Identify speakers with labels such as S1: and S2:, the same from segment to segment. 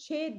S1: 6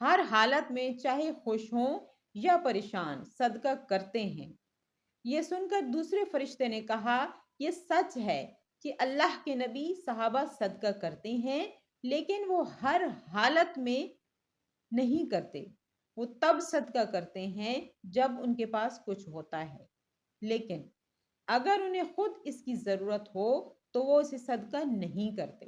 S1: ہر حالت میں چاہے خوش ہوں یا پریشان صدقہ کرتے ہیں۔ یہ سن کر دوسرے فرشتے نے کہا، یہ سچ ہے کہ اللہ کے نبی صحابہ صدقہ کرتے ہیں، لیکن وہ ہر حالت میں نہیں کرتے۔ وہ تب صدقہ کرتے ہیں جب ان کے پاس کچھ ہوتا ہے، لیکن اگر انہیں خود اس کی ضرورت ہو تو وہ اسے صدقہ نہیں کرتے۔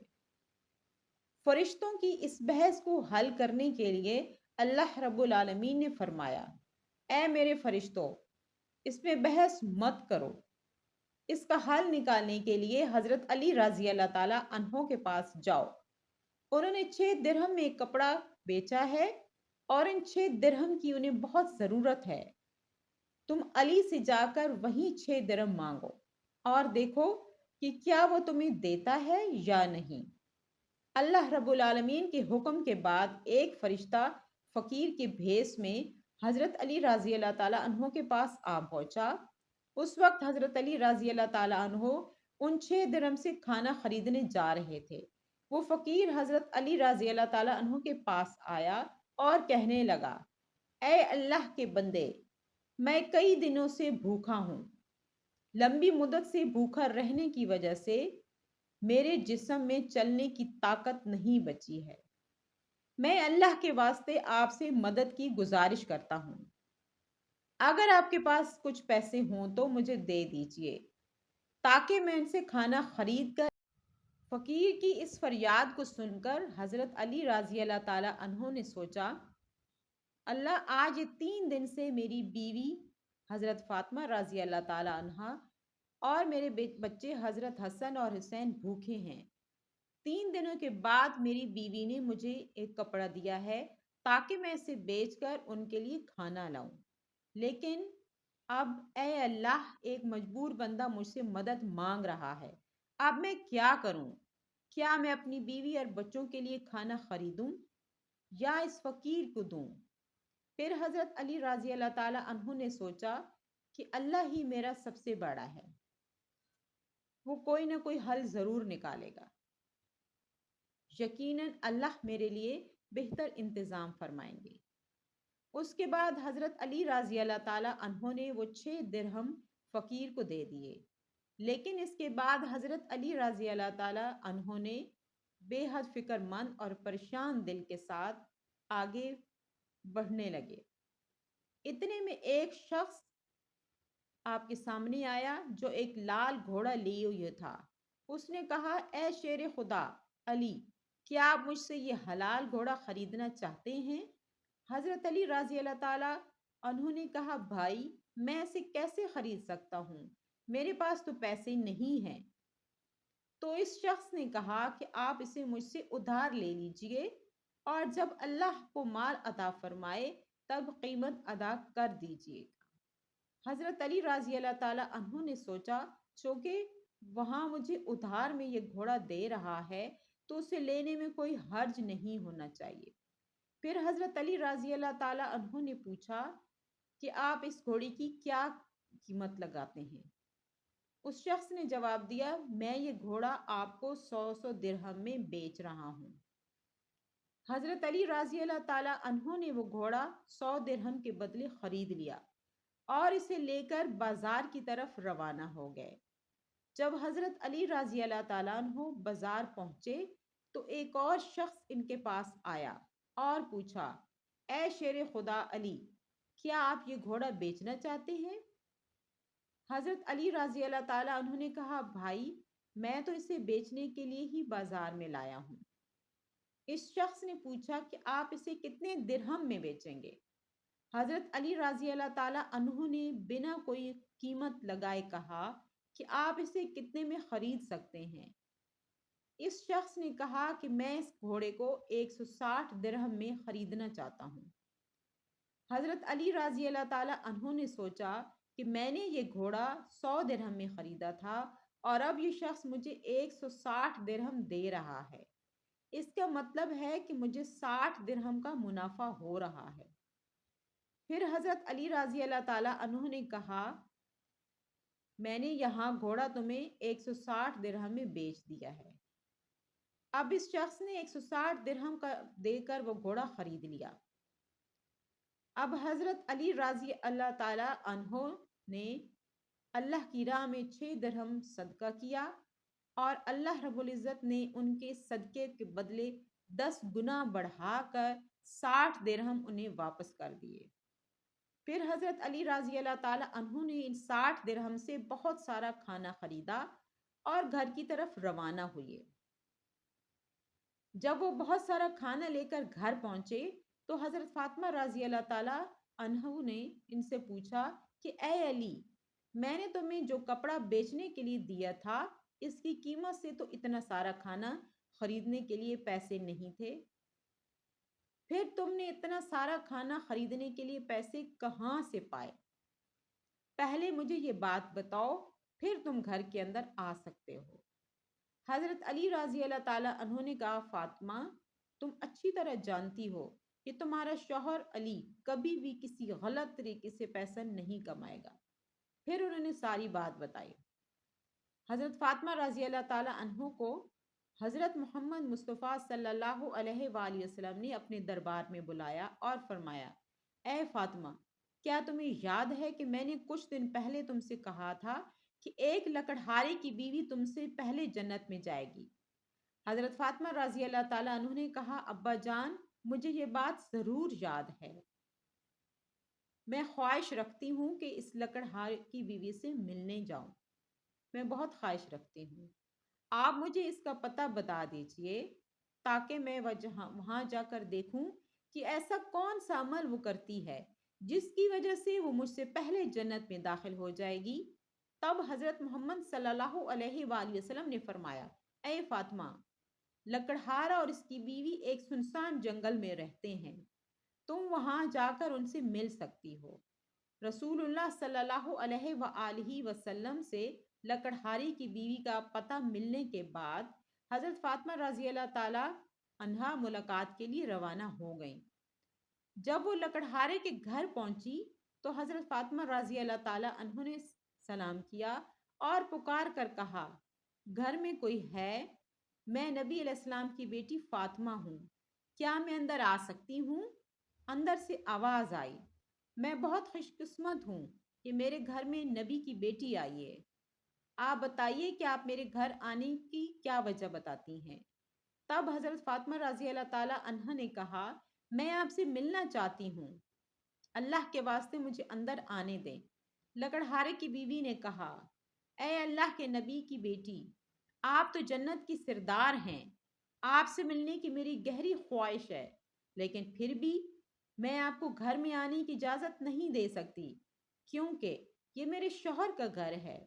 S1: فرشتوں کی اس بحث کو حل کرنے کے لیے اللہ رب العالمین نے فرمایا، اے میرے فرشتوں، اس میں بحث مت کرو۔ اس کا حل نکالنے کے لیے حضرت علی رضی اللہ تعالی عنہ کے پاس جاؤ۔ انہوں نے 6 درہم میں ایک کپڑا بیچا ہے اور ان 6 درہم کی انہیں بہت ضرورت ہے۔ تم علی سے جا کر وہیں 6 درہم مانگو اور دیکھو کہ کیا وہ تمہیں دیتا ہے یا نہیں۔ اللہ رب العالمین کے حکم کے بعد ایک فرشتہ فقیر کے بھیس میں حضرت علی رضی اللہ تعالیٰ عنہ کے پاس آ پہنچا۔ اس وقت حضرت علی رضی اللہ تعالیٰ عنہ ان 6 درہم سے کھانا خریدنے جا رہے تھے۔ وہ فقیر حضرت علی رضی اللہ تعالیٰ عنہ کے پاس آیا اور کہنے لگا، اے اللہ کے بندے، میں کئی دنوں سے بھوکا ہوں۔ لمبی مدت سے بھوکا رہنے کی وجہ سے میرے جسم میں چلنے کی طاقت نہیں بچی ہے۔ میں اللہ کے واسطے آپ سے مدد کی گزارش کرتا ہوں۔ اگر آپ کے پاس کچھ پیسے ہوں تو مجھے دے دیجئے تاکہ میں ان سے کھانا خرید کر۔ فقیر کی اس فریاد کو سن کر حضرت علی رضی اللہ تعالی عنہ نے سوچا، اللہ، آج یہ 3 دن سے میری بیوی حضرت فاطمہ رضی اللہ تعالی عنہا اور میرے بچے حضرت حسن اور حسین بھوکے ہیں۔ 3 دنوں کے بعد میری بیوی نے مجھے ایک کپڑا دیا ہے تاکہ میں اسے بیچ کر ان کے لیے کھانا لاؤں، لیکن اب اے اللہ، ایک مجبور بندہ مجھ سے مدد مانگ رہا ہے۔ اب میں کیا کروں؟ کیا میں اپنی بیوی اور بچوں کے لیے کھانا خریدوں یا اس فقیر کو دوں؟ پھر حضرت علی رضی اللہ تعالی عنہ نے سوچا کہ اللہ ہی میرا سب سے بڑا ہے، وہ کوئی نہ کوئی حل ضرور نکالے گا۔ یقیناً اللہ میرے لیے بہتر انتظام فرمائیں گے۔ اس کے بعد حضرت علی رضی اللہ تعالی عنہ نے وہ 6 درہم فقیر کو دے دیے، لیکن اس کے بعد حضرت علی رضی اللہ تعالی عنہ نے بے حد فکر مند اور پریشان دل کے ساتھ آگے بڑھنے لگے۔ اتنے میں ایک شخص آپ کے سامنے آیا جو ایک لال گھوڑا لیے ہوئے تھا۔ اس نے کہا، اے شیر خدا علی، کیا آپ مجھ سے یہ حلال گھوڑا خریدنا چاہتے ہیں؟ حضرت علی رضی اللہ تعالی عنہ نے کہا، بھائی، میں اسے کیسے خرید سکتا ہوں؟ میرے پاس تو پیسے نہیں ہیں۔ تو اس شخص نے کہا کہ آپ اسے مجھ سے ادھار لے لیجئے اور جب اللہ کو مال عطا فرمائے تب قیمت ادا کر دیجئے۔ حضرت علی رضی اللہ تعالی عنہ نے سوچا، چونکہ وہاں مجھے ادھار میں یہ گھوڑا دے رہا ہے تو اسے لینے میں کوئی حرج نہیں ہونا چاہیے۔ پھر حضرت علی رضی اللہ تعالی عنہ نے پوچھا کہ آپ اس گھوڑے کی کیا قیمت لگاتے ہیں؟ اس شخص نے جواب دیا، میں یہ گھوڑا آپ کو 100 درہم میں بیچ رہا ہوں۔ حضرت علی رضی اللہ تعالی عنہ نے وہ گھوڑا 100 درہم کے بدلے خرید لیا اور اسے لے کر بازار کی طرف روانہ ہو گئے۔ جب حضرت علی رضی اللہ تعالیٰ عنہ بازار پہنچے تو ایک اور شخص ان کے پاس آیا اور پوچھا، اے شیر خدا علی، کیا آپ یہ گھوڑا بیچنا چاہتے ہیں؟ حضرت علی رضی اللہ تعالیٰ عنہ نے کہا، بھائی، میں تو اسے بیچنے کے لیے ہی بازار میں لایا ہوں۔ اس شخص نے پوچھا کہ آپ اسے کتنے درہم میں بیچیں گے؟ حضرت علی رضی اللہ تعالیٰ عنہ نے بنا کوئی قیمت لگائے کہا کہ آپ اسے کتنے میں خرید سکتے ہیں؟ اس شخص نے کہا کہ میں اس گھوڑے کو 160 درہم میں خریدنا چاہتا ہوں۔ حضرت علی رضی اللہ تعالیٰ عنہ نے سوچا کہ میں نے یہ گھوڑا 100 درہم میں خریدا تھا اور اب یہ شخص مجھے 160 درہم دے رہا ہے، اس کا مطلب ہے کہ مجھے 60 درہم کا منافع ہو رہا ہے۔ پھر حضرت علی رضی اللہ تعالیٰ عنہ نے کہا، میں نے یہاں گھوڑا تمہیں 160 درہم میں بیچ دیا ہے۔ اب اس شخص نے 160 درہم کا دے کر وہ گھوڑا خرید لیا۔ اب حضرت علی رضی اللہ تعالی عنہ نے اللہ کی راہ میں 6 درہم صدقہ کیا اور اللہ رب العزت نے ان کے صدقے کے بدلے 10 گنا بڑھا کر 60 درہم انہیں واپس کر دیے۔ پھر حضرت علی رضی اللہ تعالی عنہ نے ان 60 درہم سے بہت سارا کھانا خریدا اور گھر کی طرف روانہ ہوئے۔ جب وہ بہت سارا کھانا لے کر گھر پہنچے تو حضرت فاطمہ رضی اللہ تعالی عنہ نے ان سے پوچھا کہ اے علی، میں نے تمہیں جو کپڑا بیچنے کے لیے دیا تھا اس کی قیمت سے تو اتنا سارا کھانا خریدنے کے لیے پیسے نہیں تھے، پھر تم نے اتنا سارا کھانا خریدنے کے لیے پیسے کہاں سے پائے؟ پہلے مجھے یہ بات بتاؤ، پھر تم گھر کے اندر آ سکتے ہو۔ حضرت علی رضی اللہ تعالی عنہ نے کہا فاطمہ، تم اچھی طرح جانتی ہو کہ تمہارا شوہر علی کبھی بھی کسی غلط طریقے سے پیسہ نہیں کمائے گا۔ پھر انہوں نے ساری بات بتائی۔ حضرت فاطمہ رضی اللہ تعالی عنہ کو حضرت محمد مصطفیٰ صلی اللہ علیہ وآلہ وسلم نے اپنے دربار میں بلایا اور فرمایا، اے فاطمہ، کیا تمہیں یاد ہے کہ میں نے کچھ دن پہلے تم سے کہا تھا کہ ایک لکڑہارے کی بیوی تم سے پہلے جنت میں جائے گی؟ حضرت فاطمہ رضی اللہ تعالیٰ عنہ نے کہا، ابا جان، مجھے یہ بات ضرور یاد ہے۔ میں خواہش رکھتی ہوں کہ اس لکڑہارے کی بیوی سے ملنے جاؤں۔ میں بہت خواہش رکھتی ہوں، آپ مجھے اس کا پتہ بتا دیجئے تاکہ میں وہاں جا کر دیکھوں کہ ایسا کون سا عمل وہ کرتی ہے جس کی وجہ سے وہ مجھ سے پہلے جنت میں داخل ہو جائے گی۔ تب حضرت محمد صلی اللہ علیہ وآلہ وسلم نے فرمایا، اے فاطمہ، لکڑہارا اور اس کی بیوی ایک سنسان جنگل میں رہتے ہیں، تم وہاں جا کر ان سے مل سکتی ہو۔ رسول اللہ صلی اللہ علیہ وآلہ وسلم سے لکڑہاری کی بیوی کا پتہ ملنے کے بعد حضرت فاطمہ رضی اللہ تعالی عنہا ملاقات کے لیے روانہ ہو گئیں۔ جب وہ لکڑہارے کے گھر پہنچی تو حضرت فاطمہ رضی اللہ تعالی عنہ نے سلام کیا اور پکار کر کہا، گھر میں کوئی ہے؟ میں نبی علیہ السلام کی بیٹی فاطمہ ہوں، کیا میں اندر آ سکتی ہوں؟ اندر سے آواز آئی، میں بہت خوش قسمت ہوں کہ میرے گھر میں نبی کی بیٹی آئی ہے۔ آپ بتائیے کہ آپ میرے گھر آنے کی کیا وجہ بتاتی ہیں؟ تب حضرت فاطمہ رضی اللہ تعالی عنہ نے کہا، میں آپ سے ملنا چاہتی ہوں، اللہ کے واسطے مجھے اندر آنے دیں۔ لکڑہارے کی بیوی نے کہا، اے اللہ کے نبی کی بیٹی، آپ تو جنت کی سردار ہیں، آپ سے ملنے کی میری گہری خواہش ہے، لیکن پھر بھی میں آپ کو گھر میں آنے کی اجازت نہیں دے سکتی کیونکہ یہ میرے شوہر کا گھر ہے۔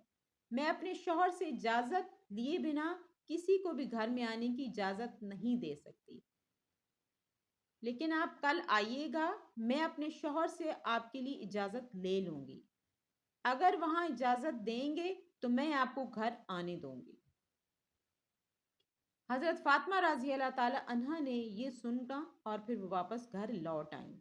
S1: میں اپنے شوہر سے اجازت لیے بنا کسی کو بھی گھر میں آنے کی اجازت نہیں دے سکتی، لیکن آپ کل آئیے گا، میں اپنے شوہر سے آپ کے لیے اجازت لے لوں گی، اگر وہاں اجازت دیں گے تو میں آپ کو گھر آنے دوں گی۔ حضرت فاطمہ رضی اللہ تعالی عنہ نے یہ سنا اور پھر وہ واپس گھر لوٹ آئیں۔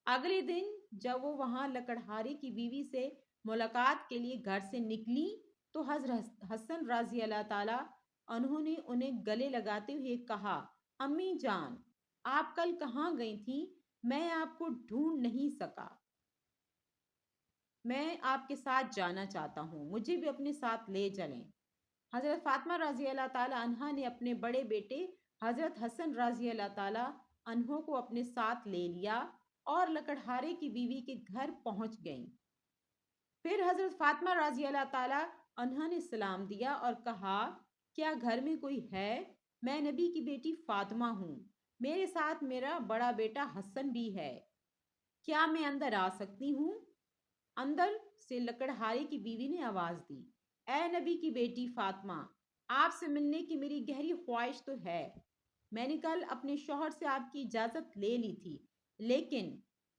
S1: اگلے دن جب وہ وہاں لکڑہارے کی بیوی سے ملاقات کے لیے گھر سے نکلی تو حضرت حسن رضی اللہ تعالی عنہ نے انہیں گلے لگاتے ہوئے کہا، امی جان، آپ کل کہاں گئی تھیں؟ میں آپ کو ڈھونڈ نہیں سکا، میں آپ کے ساتھ جانا چاہتا ہوں، مجھے بھی اپنے ساتھ لے چلیں۔ حضرت فاطمہ رضی اللہ تعالی عنہ نے اپنے بڑے بیٹے حضرت حسن رضی اللہ تعالی عنہ کو اپنے ساتھ لے لیا اور لکڑہارے کی بیوی کے گھر پہنچ گئیں۔ پھر حضرت فاطمہ رضی اللہ تعالی عنہ نے سلام دیا اور کہا، کیا گھر میں کوئی ہے؟ میں نبی کی بیٹی فاطمہ ہوں، میرے ساتھ میرا بڑا بیٹا حسن بھی ہے، کیا میں اندر آ سکتی ہوں؟ اندر سے لکڑہارے کی بیوی نے آواز دی، اے نبی کی بیٹی فاطمہ، آپ سے ملنے کی میری گہری خواہش تو ہے، میں نے کل اپنے شوہر سے آپ کی اجازت لے لی تھی، لیکن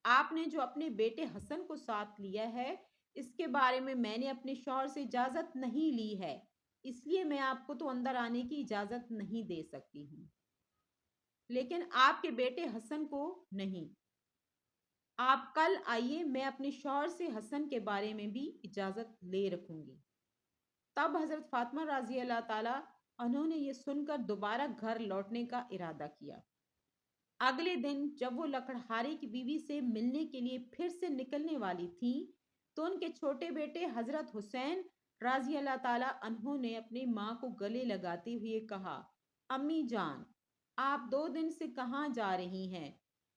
S1: آپ نے جو اپنے بیٹے حسن کو ساتھ لیا ہے اس کے بارے میں نے اپنے شوہر سے اجازت نہیں لی ہے، اس لیے میں آپ کو تو اندر آنے کی اجازت نہیں دے سکتی ہوں، لیکن آپ کے بیٹے حسن کو نہیں۔ آپ کل آئیے، میں اپنے شوہر سے حسن کے بارے میں بھی اجازت لے رکھوں گی۔ تب حضرت فاطمہ رضی اللہ تعالی عنہ نے یہ سن کر دوبارہ گھر لوٹنے کا ارادہ کیا۔ اگلے دن جب وہ لکڑہارے کی بیوی سے ملنے کے لیے پھر سے نکلنے والی تھی تو ان کے چھوٹے بیٹے حضرت حسین رضی اللہ تعالی عنہ نے اپنی ماں کو گلے لگاتے ہوئے کہا، امی جان، آپ 2 دن سے کہاں جا رہی ہیں؟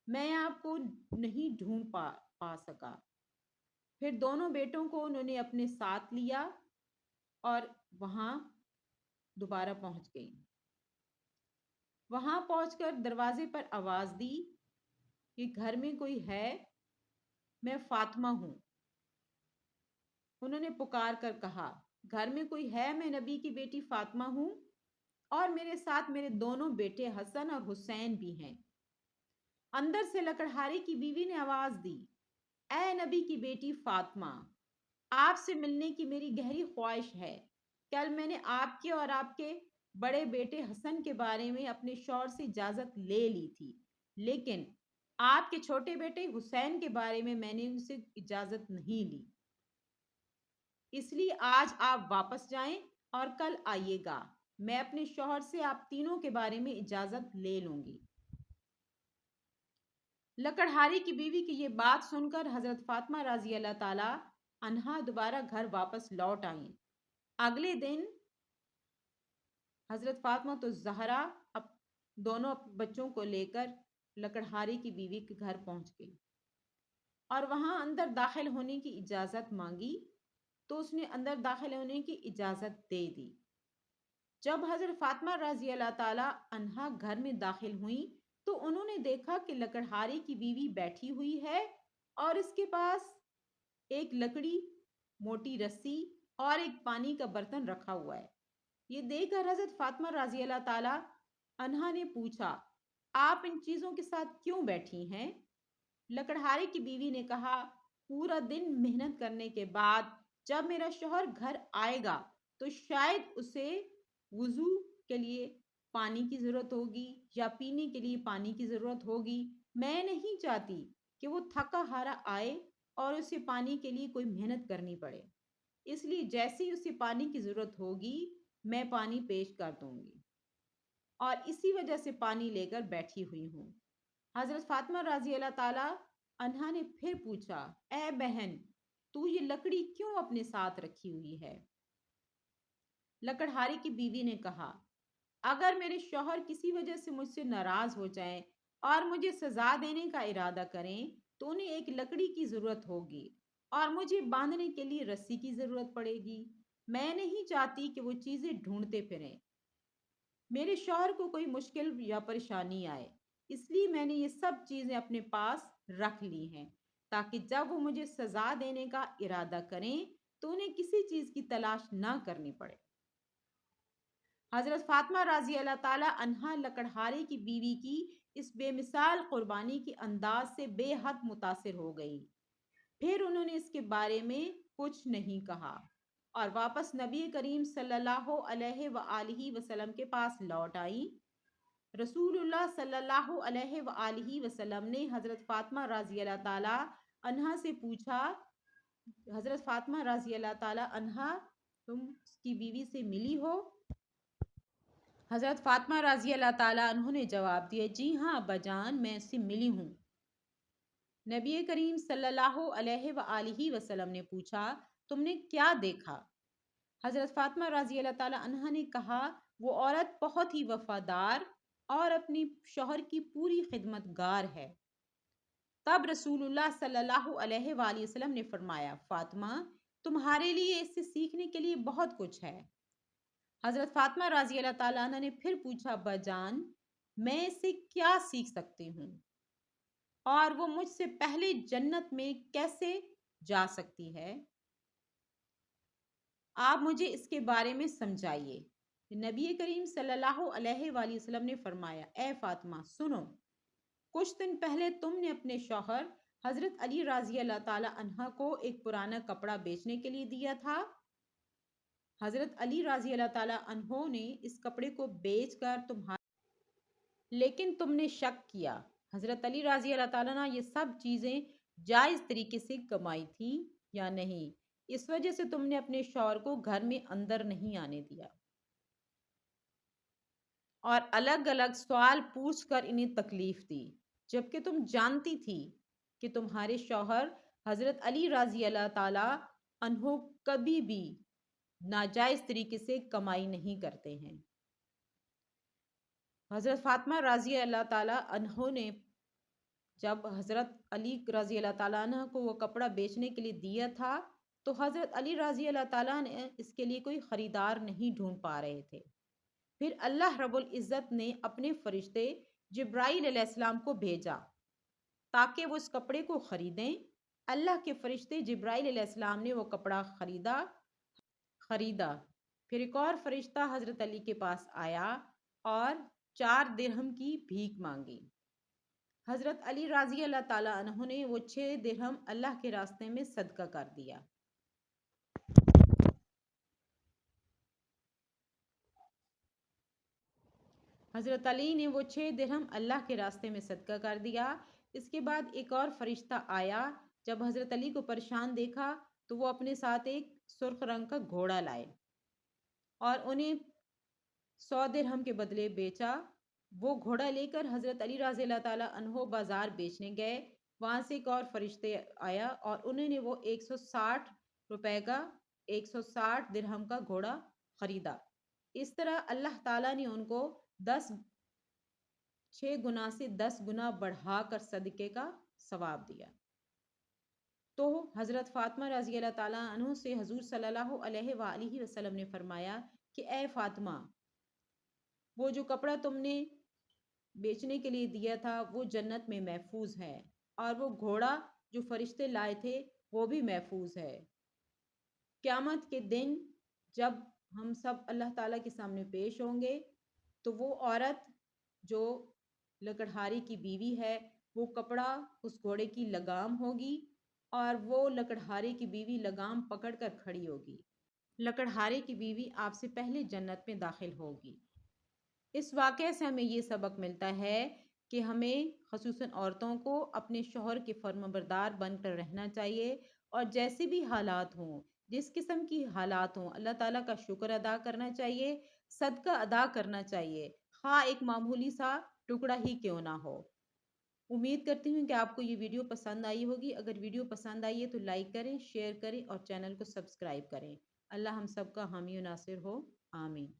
S1: میں آپ کو نہیں ڈھونڈ پا سکا۔ پھر دونوں بیٹوں کو انہوں نے اپنے ساتھ لیا اور وہاں دوبارہ پہنچ گئی۔ وہاں پہنچ کر دروازے پر آواز دی کہ گھر میں کوئی ہے؟ میں فاطمہ ہوں۔ انہوں نے پکار کر کہا، گھر میں کوئی ہے؟ میں نبی کی بیٹی فاطمہ ہوں اور میرے ساتھ میرے دونوں بیٹے حسن اور حسین بھی ہیں۔ اندر سے لکڑہارے کی بیوی نے آواز دی، اے نبی کی بیٹی فاطمہ، آپ سے ملنے کی میری گہری خواہش ہے۔ کل میں نے آپ کے اور آپ کے بڑے بیٹے حسن کے بارے میں اپنے شوہر سے اجازت لے لی تھی، لیکن آپ کے چھوٹے بیٹے حسین کے بارے میں نے ان سے اجازت نہیں لی۔ اس لیے آج آپ واپس جائیں اور کل آئیے گا۔ میں اپنے شوہر سے آپ تینوں کے بارے میں اجازت لے لوں گی۔ لکڑہارے کی بیوی کی یہ بات سن کر حضرت فاطمہ رضی اللہ تعالی عنہا دوبارہ گھر واپس لوٹ آئیں۔ اگلے دن حضرت فاطمہ تو زہرا دونوں بچوں کو لے کر لکڑہارے کی بیوی کے گھر پہنچ گئی اور وہاں اندر داخل ہونے کی اجازت مانگی تو اس نے اندر داخل ہونے کی اجازت دے دی۔ جب حضرت فاطمہ رضی اللہ تعالی عنہا گھر میں داخل ہوئیں تو انہوں نے دیکھا کہ لکڑہارے کی بیوی بیٹھی ہوئی ہے اور اس کے پاس ایک لکڑی، موٹی رسی اور ایک پانی کا برتن رکھا ہوا ہے۔ یہ دیکھ کر حضرت فاطمہ رضی اللہ تعالی عنہا نے پوچھا، آپ ان چیزوں کے ساتھ کیوں بیٹھی ہیں؟ لکڑہارے کی بیوی نے کہا، پورا دن محنت کرنے کے بعد جب میرا شوہر گھر آئے گا تو شاید اسے وضو کے لیے پانی کی ضرورت ہوگی یا پینے کے لیے پانی کی ضرورت ہوگی۔ میں نہیں چاہتی کہ وہ تھکا ہارا آئے اور اسے پانی کے لیے کوئی محنت کرنی پڑے، اس لیے جیسے ہی اسے پانی کی ضرورت ہوگی میں پانی پیش کر دوں گی اور اسی وجہ سے پانی لے کر بیٹھی ہوئی ہوں۔ حضرت فاطمہ رضی اللہ تعالی عنہا نے پھر پوچھا، اے بہن، تو یہ لکڑی کیوں اپنے ساتھ رکھی ہوئی ہے؟ لکڑہارے کی بیوی نے کہا، اگر میرے شوہر کسی وجہ سے مجھ سے ناراض ہو جائیں اور مجھے سزا دینے کا ارادہ کریں تو انہیں ایک لکڑی کی ضرورت ہوگی اور مجھے باندھنے کے لیے رسی کی ضرورت پڑے گی۔ میں نہیں چاہتی کہ وہ چیزیں ڈھونڈتے پھریں، میرے شوہر کو کوئی مشکل یا پریشانی آئے، اس لیے میں نے یہ سب چیزیں اپنے پاس رکھ لی ہیں تاکہ جب وہ مجھے سزا دینے کا ارادہ کریں تو انہیں کسی چیز کی تلاش نہ کرنی پڑے۔ حضرت فاطمہ رضی اللہ تعالی عنہا لکڑہارے کی بیوی کی اس بے مثال قربانی کے انداز سے بے حد متاثر ہو گئی۔ پھر انہوں نے اس کے بارے میں کچھ نہیں کہا اور واپس نبی کریم صلی اللہ علیہ وآلہ وسلم کے پاس لوٹ آئی۔ رسول اللہ صلی اللہ علیہ وآلہ وسلم نے حضرت فاطمہ رضی اللہ تعالی عنہا سے پوچھا، حضرت فاطمہ رضی اللہ تعالی عنہا تم اس کی بیوی سے ملی ہو؟ حضرت فاطمہ رضی اللہ تعالی عنہ نے جواب دیا، جی ہاں ابا جان، میں اس سے ملی ہوں۔ نبی کریم صلی اللہ علیہ وآلہ وسلم نے پوچھا، تم نے کیا دیکھا؟ حضرت فاطمہ رضی اللہ تعالی عنہا نے کہا، وہ عورت بہت ہی وفادار اور اپنی شوہر کی پوری خدمت گار ہے۔ تب رسول اللہ صلی اللہ علیہ وآلہ وسلم نے فرمایا، فاطمہ، تمہارے لیے اس سے سیکھنے کے لیے بہت کچھ ہے۔ حضرت فاطمہ رضی اللہ تعالیٰ عنہ نے پھر پوچھا، ابا جان، میں اس سے کیا سیکھ سکتی ہوں اور وہ مجھ سے پہلے جنت میں کیسے جا سکتی ہے؟ آپ مجھے اس کے بارے میں سمجھائیے۔ نبی کریم صلی اللہ علیہ وآلہ وسلم نے فرمایا، اے فاطمہ سنو، کچھ دن پہلے تم نے اپنے شوہر حضرت علی رضی اللہ تعالی عنہ کو ایک پرانا کپڑا بیچنے کے لیے دیا تھا۔ حضرت علی رضی اللہ تعالی عنہ نے اس کپڑے کو بیچ کر لیکن تم نے شک کیا حضرت علی رضی اللہ تعالیٰ عنہ یہ سب چیزیں جائز طریقے سے کمائی تھی یا نہیں، اس وجہ سے تم نے اپنے شوہر کو گھر میں اندر نہیں آنے دیا اور الگ الگ سوال پوچھ کر انہیں تکلیف دی، جبکہ تم جانتی تھی کہ تمہارے شوہر حضرت علی رضی اللہ تعالی عنہ کبھی بھی ناجائز طریقے سے کمائی نہیں کرتے ہیں۔ حضرت فاطمہ رضی اللہ تعالی عنہ نے جب حضرت علی رضی اللہ تعالیٰ عنہ کو وہ کپڑا بیچنے کے لیے دیا تھا تو حضرت علی رضی اللہ تعالیٰ نے اس کے لیے کوئی خریدار نہیں ڈھونڈ پا رہے تھے۔ پھر اللہ رب العزت نے اپنے فرشتے جبرائیل علیہ السلام کو بھیجا تاکہ وہ اس کپڑے کو خریدیں۔ اللہ کے فرشتے جبرائیل علیہ السلام نے وہ کپڑا خریدا۔ پھر ایک اور فرشتہ حضرت علی کے پاس آیا اور 4 درہم کی بھیک مانگی۔ حضرت علی رضی اللہ تعالیٰ عنہ نے وہ 6 درہم اللہ کے راستے میں صدقہ کر دیا۔ حضرت علی نے وہ 6 درہم اللہ کے راستے میں صدقہ کر دیا۔ اس کے بعد ایک اور فرشتہ آیا۔ جب حضرت علی کو پریشان دیکھا تو وہ اپنے ساتھ ایک سرخ رنگ کا گھوڑا لائے اور انہیں 100 درہم کے بدلے بیچا۔ وہ گھوڑا لے کر حضرت علی رضی اللہ تعالیٰ عنہ بازار بیچنے گئے۔ وہاں سے ایک اور فرشتے آیا اور انہوں نے وہ 160 روپے کا 160 درہم کا گھوڑا خریدا۔ اس طرح اللہ تعالیٰ نے ان کو 6 گنا سے 10 گنا بڑھا کر صدقے کا ثواب دیا۔ تو حضرت فاطمہ رضی اللہ تعالیٰ عنہ سے حضور صلی اللہ علیہ وآلہ وسلم نے فرمایا کہ اے فاطمہ، وہ جو کپڑا تم نے بیچنے کے لیے دیا تھا وہ جنت میں محفوظ ہے، اور وہ گھوڑا جو فرشتے لائے تھے وہ بھی محفوظ ہے۔ قیامت کے دن جب ہم سب اللہ تعالیٰ کے سامنے پیش ہوں گے تو وہ عورت جو لکڑہاری کی بیوی ہے، وہ کپڑا اس گھوڑے کی لگام ہوگی اور وہ لکڑہارے کی بیوی لگام پکڑ کر کھڑی ہوگی۔ لکڑہارے کی بیوی آپ سے پہلے جنت میں داخل ہوگی۔ اس واقعے سے ہمیں یہ سبق ملتا ہے کہ ہمیں خصوصاً عورتوں کو اپنے شوہر کے فرمانبردار بن کر رہنا چاہیے، اور جیسے بھی حالات ہوں، جس قسم کی حالات ہوں، اللہ تعالیٰ کا شکر ادا کرنا چاہیے، صدقہ ادا کرنا چاہیے، خواہ ایک معمولی سا ٹکڑا ہی کیوں نہ ہو۔ امید کرتی ہوں کہ آپ کو یہ ویڈیو پسند آئی ہوگی۔ اگر ویڈیو پسند آئی ہے تو لائک کریں، شیئر کریں اور چینل کو سبسکرائب کریں۔ اللہ ہم سب کا حامی و ناصر ہو، آمین۔